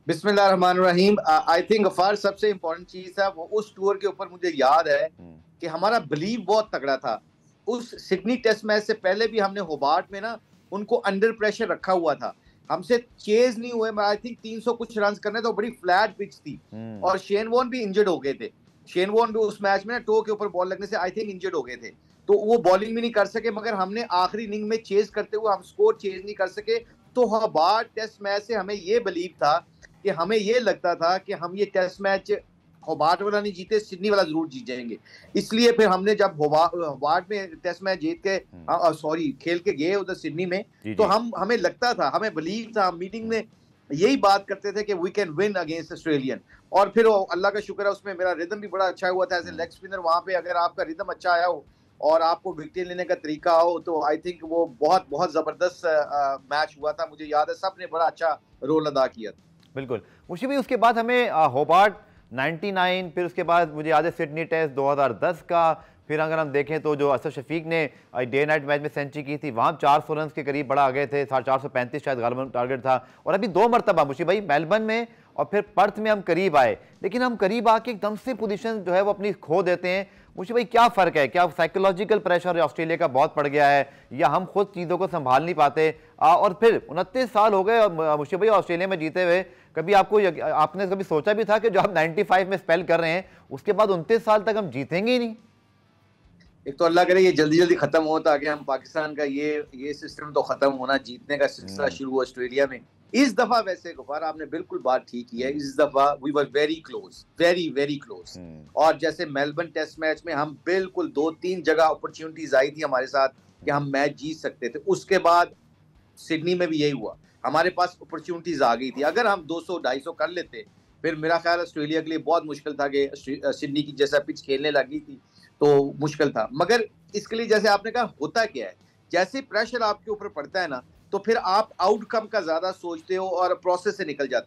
बिस्मिल्लाहिर्रहमानिर्रहीम। I think Ghaffar सबसे important चीज था वो उस टूर के ऊपर मुझे याद है कि हमारा बिलीव बहुत तगड़ा था। उस सिडनी टेस्ट मैच से पहले भी हमने होबार्ट में ना उनको अंडर प्रेशर रखा हुआ था। हमसे चेज नहीं हुए। आई थिंक 300 कुछ रन करने, तो बड़ी फ्लैट पिच थी और शेन वॉर्न भी इंजर्ड हो गए थे। शेन वॉर्न भी उस मैच में ना टो के ऊपर बॉल लगने से आई थिंक इंजर्ड हो गए थे, तो वो बॉलिंग भी नहीं कर सके। मगर हमने आखिरी इनिंग में चेज करते हुए हम स्कोर चेज नहीं कर सके। तो होबार्ट टेस्ट मैच से हमें ये बिलीव था कि हमें ये लगता था कि हम ये टेस्ट मैच होबार्ट वाला नहीं जीते, सिडनी वाला जरूर जीत जाएंगे। इसलिए फिर हमने जब होबार्ट में टेस्ट मैच जीत के सॉरी खेल के गए उधर सिडनी में, जी तो जी। हमें लगता था, हमें बिलीव था, हम मीटिंग में यही बात करते थे कि we can win against Australian. और फिर अल्लाह का शुक्र है उसमें मेरा रिदम भी बड़ा अच्छा हुआ था एज ए लेग स्पिनर। वहां पे अगर आपका रिदम अच्छा आया हो और आपको विकेट लेने का तरीका हो तो आई थिंक वो बहुत बहुत जबरदस्त मैच हुआ था। मुझे याद है सबने बड़ा अच्छा रोल अदा किया था। बिल्कुल मुशी भाई, उसके बाद हमें होबार्ट 99, फिर उसके बाद मुझे याद है सिडनी टेस्ट 2010 का। फिर अगर हम देखें तो जो असद शफीक ने डे नाइट मैच में सेंचुरी की थी, वहाँ 400 रन के करीब बड़ा आ गए थे, 435 शायद गालिबन टारगेट था। और अभी 2 मरतबा मुशी भाई मेलबर्न में और फिर पर्थ में हम करीब आए, लेकिन हम करीब आके एकदम से पोजीशन जो है वो अपनी खो देते हैं। मुझे भाई क्या फ़र्क है? क्या साइकोलॉजिकल प्रेशर ऑस्ट्रेलिया का बहुत पड़ गया है, या हम खुद चीज़ों को संभाल नहीं पाते? और फिर 29 साल हो गए मुझे भाई ऑस्ट्रेलिया में जीते हुए। कभी आपने कभी सोचा भी था कि जो आप 95 में स्पेल कर रहे हैं उसके बाद 29 साल तक हम जीतेंगे ही नहीं? एक तो अल्लाह करे ये जल्दी जल्दी खत्म हो ताकि हम पाकिस्तान का ये सिस्टम तो खत्म होना, जीतने का सिलसिला शुरू हुआ ऑस्ट्रेलिया में। इस दफा वैसे गफार आपने बिल्कुल बात ठीक की है, इस दफा we were very close, very very close. और जैसे मेलबर्न टेस्ट मैच में हम बिल्कुल 2-3 जगह अपॉर्चुनिटीज आई थी हमारे साथ कि हम मैच जीत सकते थे। उसके बाद सिडनी में भी यही हुआ, हमारे पास अपॉर्चुनिटीज आ गई थी। अगर हम 200-250 कर लेते फिर मेरा ख्याल ऑस्ट्रेलिया के लिए बहुत मुश्किल था कि सिडनी की जैसा पिच खेलने लगी थी तो मुश्किल था। मगर इसके लिए जैसे आपने कहा होता क्या है, जैसे प्रेशर आपके ऊपर पड़ता है ना तो फिर आप आउटकम का ज्यादा सोचते हो और प्रोसेस से निकल जाते हो।